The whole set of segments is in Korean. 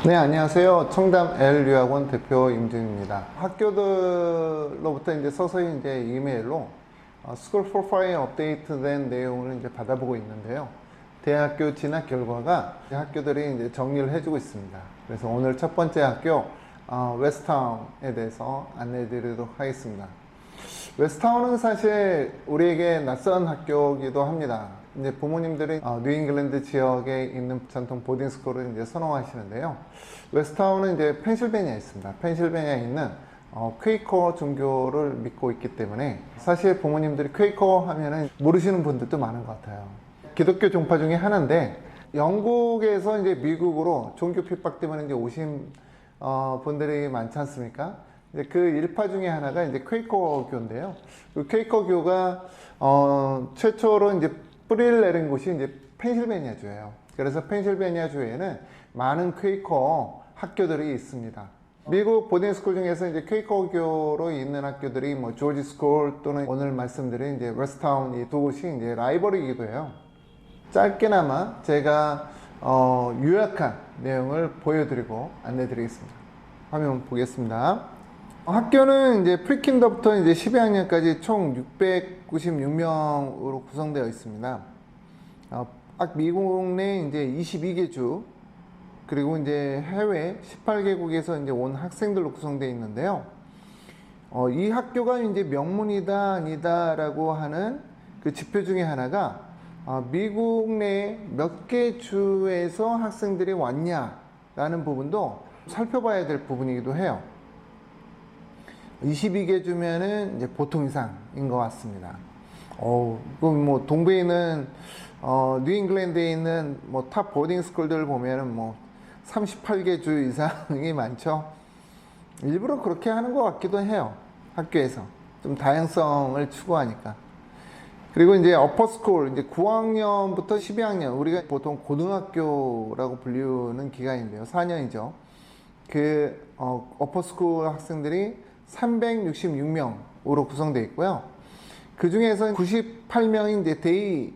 네, 안녕하세요. 청담 L유학원 대표 임준입니다. 학교들로부터 이제 서서히 이제 이메일로 스쿨 프로파일 업데이트된 내용을 이제 받아보고 있는데요. 대학교 진학 결과가 학교들이 이제 정리를 해주고 있습니다. 그래서 오늘 첫 번째 학교 웨스트타운에 대해서 안내해 드리도록 하겠습니다. 웨스트타운은 사실 우리에게 낯선 학교이기도 합니다. 이제 부모님들이 뉴잉글랜드 지역에 있는 전통 보딩스쿨을 이제 선호하시는데요. 웨스트타운은 이제 펜실베니아에 있습니다. 펜실베니아에 있는 퀘이커 종교를 믿고 있기 때문에 사실 부모님들이 퀘이커 하면은 모르시는 분들도 많은 것 같아요. 기독교 종파 중에 하나인데 영국에서 이제 미국으로 종교 핍박 때문에 이제 오신 분들이 많지 않습니까? 이제 그 일파 중에 하나가 이제 퀘이커교인데요. 그 퀘이커교가 최초로 이제 뿌리를 내린 곳이 이제 펜실베니아주예요. 그래서 펜실베니아주에는 많은 퀘이커 학교들이 있습니다. 미국 보딩스쿨 중에서 이제 퀘이커교로 있는 학교들이 뭐 조지 스쿨 또는 오늘 말씀드린 이제 웨스트타운 이 두 곳이 이제 라이벌이기도 해요. 짧게나마 제가 요약한 내용을 보여드리고 안내드리겠습니다. 화면 보겠습니다. 학교는 이제 프리킨더부터 이제 12학년까지 총 696명으로 구성되어 있습니다. 미국 내 이제 22개 주 그리고 이제 해외 18개국에서 이제 온 학생들로 구성되어 있는데요. 이 학교가 이제 명문이다 아니다라고 하는 그 지표 중에 하나가 미국 내 몇 개 주에서 학생들이 왔냐라는 부분도 살펴봐야 될 부분이기도 해요. 22개 주면은 이제 보통 이상인 것 같습니다. 그럼 뭐 동부에 있는 뉴잉글랜드에 있는 뭐 탑 보딩 스쿨들 보면은 뭐 38개 주 이상이 많죠. 일부러 그렇게 하는 것 같기도 해요. 학교에서 좀 다양성을 추구하니까. 그리고 이제 어퍼스쿨 이제 9학년부터 12학년 우리가 보통 고등학교라고 불리는 기간인데요. 4년이죠. 그 어퍼스쿨 학생들이 366명으로 구성되어 있고요. 그 중에서 98명이 이제 데이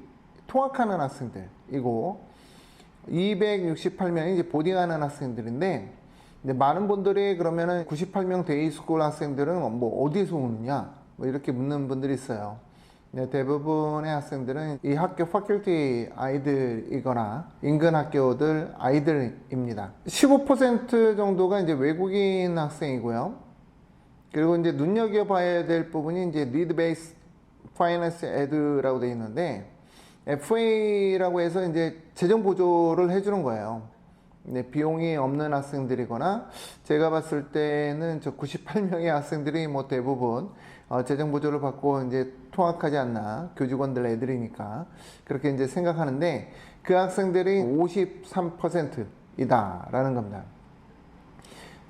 통학하는 학생들이고 268명이 이제 보딩하는 학생들인데 이제 많은 분들이 그러면은 98명 데이 스쿨 학생들은 뭐 어디에서 오느냐 뭐 이렇게 묻는 분들이 있어요. 네, 대부분의 학생들은 이 학교 파culty 아이들이거나 인근 학교들 아이들입니다. 15% 정도가 이제 외국인 학생이고요. 그리고 이제 눈여겨봐야 될 부분이 이제 Need Based Finance Aid라고 되어 있는데 FA라고 해서 이제 재정 보조를 해주는 거예요. 네, 비용이 없는 학생들이거나 제가 봤을 때는 저 98명의 학생들이 뭐 대부분 재정 보조를 받고 이제 통학하지 않나 교직원들 애들이니까 그렇게 이제 생각하는데 그 학생들이 53%이다라는 겁니다.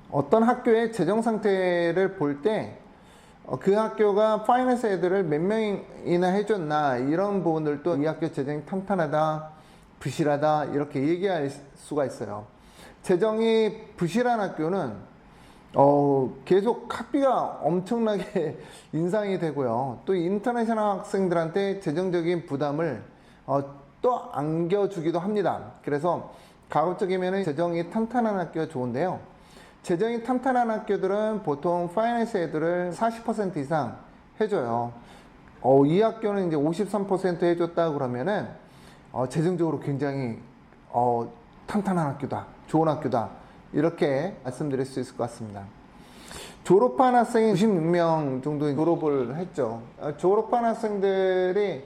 어떤 학교의 재정 상태를 볼 때 그 학교가 파이낸스 애들을 몇 명이나 해줬나 이런 부분들도 이 학교 재정이 탄탄하다 부실하다 이렇게 얘기할 수가 있어요. 재정이 부실한 학교는 계속 학비가 엄청나게 인상이 되고요. 또 인터내셔널 학생들한테 재정적인 부담을 또 안겨주기도 합니다. 그래서 가급적이면 재정이 탄탄한 학교가 좋은데요. 재정이 탄탄한 학교들은 보통 파이낸스 애들을 40% 이상 해줘요. 이 학교는 이제 53% 해줬다 그러면은 재정적으로 굉장히 탄탄한 학교다, 좋은 학교다 이렇게 말씀드릴 수 있을 것 같습니다. 졸업한 학생이 96명 정도 졸업을 했죠. 졸업한 학생들이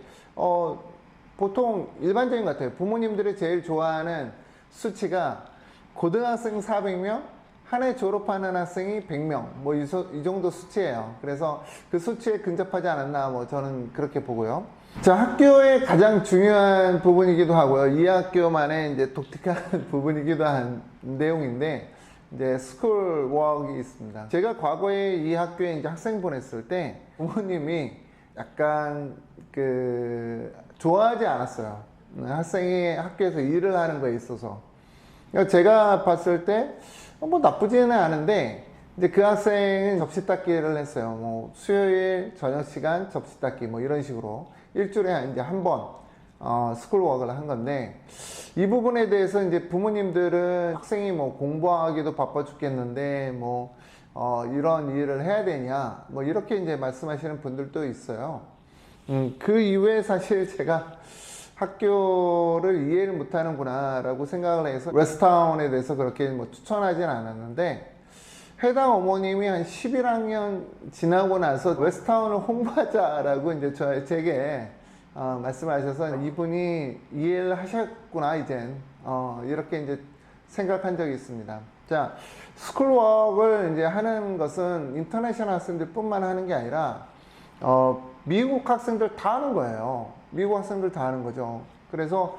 보통 일반적인 것 같아요. 부모님들이 제일 좋아하는 수치가 고등학생 400명, 한 해 졸업하는 학생이 100명, 뭐 이 정도 수치예요. 그래서 그 수치에 근접하지 않았나, 뭐 저는 그렇게 보고요. 자, 학교의 가장 중요한 부분이기도 하고요. 이 학교만의 이제 독특한 부분이기도 한 내용인데, 이제 스쿨 워크이 있습니다. 제가 과거에 이 학교에 이제 학생 보냈을 때 부모님이 약간 좋아하지 않았어요. 학생이 학교에서 일을 하는 거에 있어서. 제가 봤을 때 뭐 나쁘지는 않은데 이제 그 학생은 접시 닦기를 했어요. 뭐 수요일 저녁 시간 접시 닦기 뭐 이런 식으로 일주일에 이제 한 번 스쿨워크를 한 건데, 이 부분에 대해서 이제 부모님들은 학생이 뭐 공부하기도 바빠 죽겠는데 이런 일을 해야 되냐 이렇게 이제 말씀하시는 분들도 있어요. 그 이후에 사실 제가 학교를 이해를 못하는구나 라고 생각을 해서 웨스트타운에 대해서 그렇게 추천하진 않았는데, 해당 어머님이 한 11학년 지나고 나서 웨스트타운을 홍보하자라고 이제 제게 말씀하셔서 이분이 이해를 하셨구나 이젠 이렇게 이제 생각한 적이 있습니다. 자, 스쿨워크를 이제 하는 것은 인터내셔널 학생들 뿐만 하는 게 아니라 미국 학생들 다 하는 거예요. 미국 학생들 다 하는 거죠. 그래서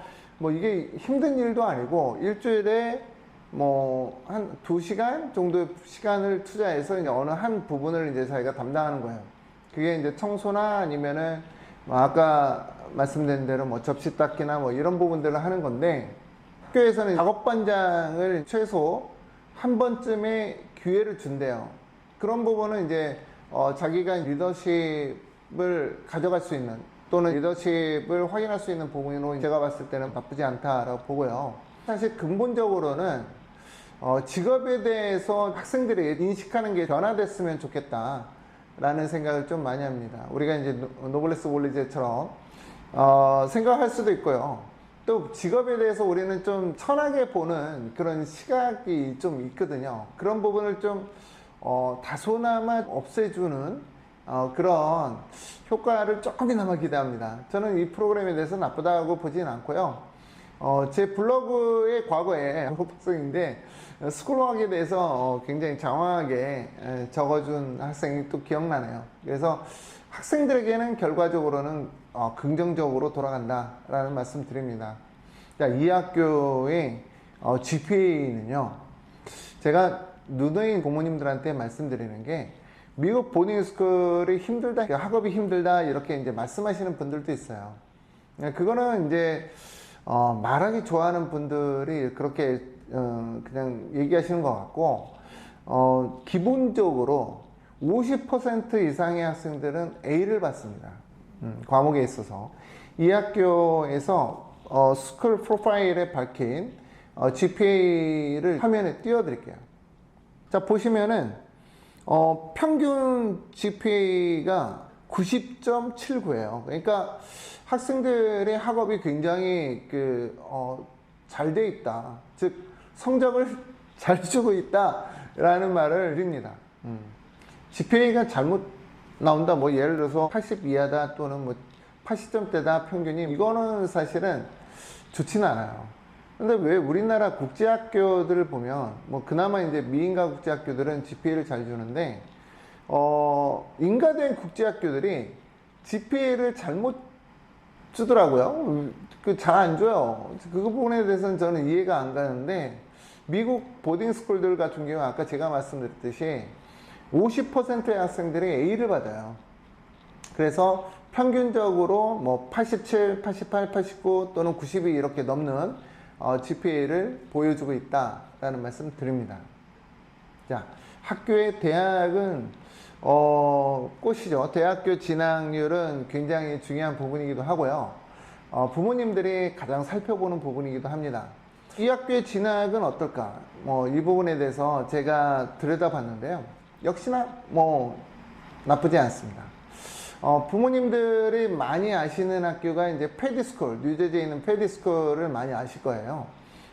이게 힘든 일도 아니고 일주일에 한 2시간 정도 시간을 투자해서 이제 어느 한 부분을 이제 자기가 담당하는 거예요. 그게 이제 청소나 아니면은 아까 말씀드린 대로 접시 닦기나 이런 부분들을 하는 건데, 학교에서는 작업반장을 최소 한 번쯤에 기회를 준대요. 그런 부분은 이제 자기가 리더십을 가져갈 수 있는 또는 리더십을 확인할 수 있는 부분으로 제가 봤을 때는 나쁘지 않다라고 보고요. 사실 근본적으로는 직업에 대해서 학생들이 인식하는 게 변화됐으면 좋겠다 라는 생각을 좀 많이 합니다. 우리가 이제 노블레스 올리제처럼 생각할 수도 있고요. 또 직업에 대해서 우리는 좀 천하게 보는 그런 시각이 좀 있거든요. 그런 부분을 좀 다소나마 없애주는 그런 효과를 조금이나마 기대합니다. 저는 이 프로그램에 대해서 나쁘다고 보진 않고요. 제 블로그에 과거에 학생인데 스쿨워크에 대해서 굉장히 장황하게 적어준 학생이 또 기억나네요. 그래서 학생들에게는 결과적으로는 긍정적으로 돌아간다라는 말씀 드립니다. 자, 이 학교의 GPA는요, 제가 누누이 부모님들한테 말씀드리는 게 미국 보딩스쿨이 힘들다, 학업이 힘들다 이렇게 이제 말씀하시는 분들도 있어요. 그거는 이제 말하기 좋아하는 분들이 그렇게 그냥 얘기하시는 것 같고, 기본적으로 50% 이상의 학생들은 A를 받습니다. 과목에 있어서. 이 학교에서 스쿨 프로파일에 밝힌 GPA를 화면에 띄워드릴게요. 자, 보시면은 평균 GPA가 90.79예요. 그러니까 학생들의 학업이 굉장히 잘 돼 있다. 즉 성적을 잘 주고 있다라는 말을 드립니다. GPA가 잘못 나온다, 예를 들어서 80 이하다 또는 80점대다 평균이, 이거는 사실은 좋지는 않아요. 근데 왜 우리나라 국제학교들을 보면 그나마 이제 미인가 국제학교들은 GPA를 잘 주는데 인가된 국제학교들이 GPA를 잘못 주더라고요. 잘 안 줘요. 그 부분에 대해서는 저는 이해가 안 가는데, 미국 보딩스쿨들 같은 경우 아까 제가 말씀드렸듯이 50%의 학생들이 A를 받아요. 그래서 평균적으로 87, 88, 89 또는 90이 이렇게 넘는 GPA를 보여주고 있다라는 말씀 드립니다. 자, 학교의 대학은 꽃이죠. 대학교 진학률은 굉장히 중요한 부분이기도 하고요. 부모님들이 가장 살펴보는 부분이기도 합니다. 이 학교의 진학은 어떨까? 이 부분에 대해서 제가 들여다봤는데요. 역시나 나쁘지 않습니다. 부모님들이 많이 아시는 학교가 이제 패디스쿨, 뉴저지에 있는 패디스쿨을 많이 아실 거예요.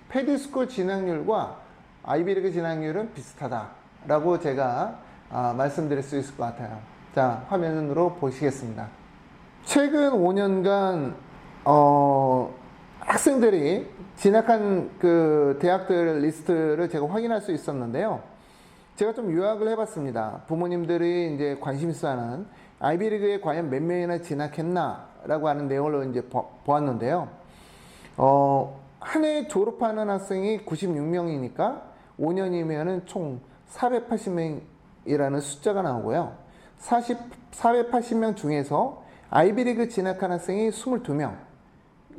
패디스쿨 진학률과 아이비리그 진학률은 비슷하다라고 제가 말씀드릴 수 있을 것 같아요. 자, 화면으로 보시겠습니다. 최근 5년간 학생들이 진학한 그 대학들 리스트를 제가 확인할 수 있었는데요. 제가 좀 요약을 해봤습니다. 부모님들이 이제 관심 있어 하는 아이비리그에 과연 몇 명이나 진학했나라고 하는 내용을 이제 보았는데요. 한 해 졸업하는 학생이 96명이니까 5년이면은 총 480명이라는 숫자가 나오고요. 480명 중에서 아이비리그 진학한 학생이 22명,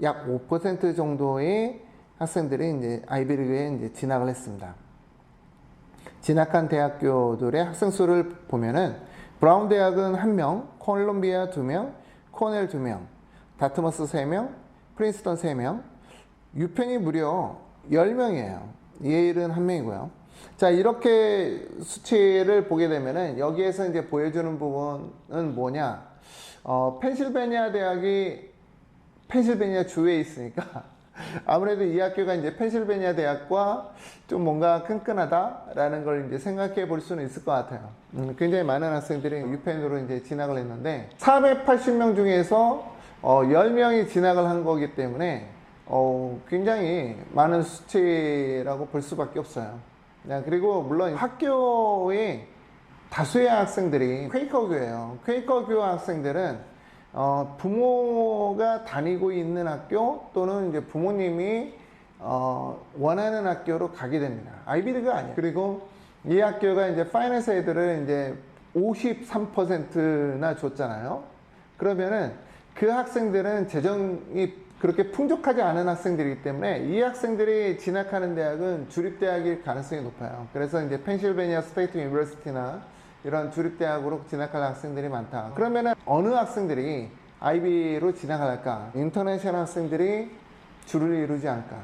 약 5% 정도의 학생들이 이제 아이비리그에 이제 진학을 했습니다. 진학한 대학교들의 학생 수를 보면은 브라운 대학은 1명, 콜롬비아 2명, 코넬 2명, 다트머스 3명, 프린스턴 3명, 유펜이 무려 10명이에요. 예일은 1명이고요. 자, 이렇게 수치를 보게 되면은 여기에서 이제 보여주는 부분은 뭐냐? 펜실베니아 대학이 펜실베니아 주에 있으니까 아무래도 이 학교가 이제 펜실베니아 대학과 좀 뭔가 끈끈하다라는 걸 이제 생각해 볼 수는 있을 것 같아요. 굉장히 많은 학생들이 유펜으로 이제 진학을 했는데 480명 중에서 10명이 진학을 한 거기 때문에 굉장히 많은 수치라고 볼 수밖에 없어요. 그리고 물론 학교의 다수의 학생들이 퀘이커교예요. 퀘이커교 학생들은 부모가 다니고 있는 학교 또는 이제 부모님이 원하는 학교로 가게 됩니다. 아이비리그가 아니에요. 그리고 이 학교가 이제 파이낸스 애들을 이제 53%나 줬잖아요. 그러면은 그 학생들은 재정이 그렇게 풍족하지 않은 학생들이기 때문에 이 학생들이 진학하는 대학은 주립대학일 가능성이 높아요. 그래서 이제 펜실베니아 스테이트 유니버시티나 이런 주립대학으로 진학할 학생들이 많다. 그러면은 어느 학생들이 아이비로 진학할까? 인터내셔널 학생들이 주를 이루지 않을까?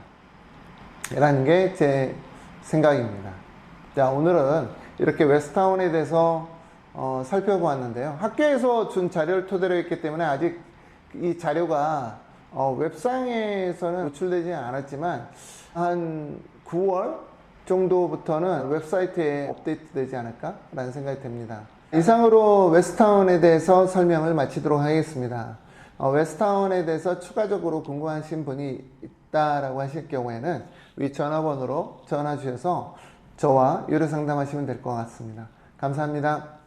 라는 게 제 생각입니다. 자, 오늘은 이렇게 웨스트타운에 대해서 살펴보았는데요. 학교에서 준 자료를 토대로 했기 때문에 아직 이 자료가 웹상에서는 노출되지 않았지만 한 9월 정도부터는 웹사이트에 업데이트 되지 않을까 라는 생각이 듭니다. 이상으로 웨스트타운에 대해서 설명을 마치도록 하겠습니다. 웨스트타운에 대해서 추가적으로 궁금하신 분이 있다라고 하실 경우에는 위 전화번호로 전화 주셔서 저와 유료 상담하시면 될 것 같습니다. 감사합니다.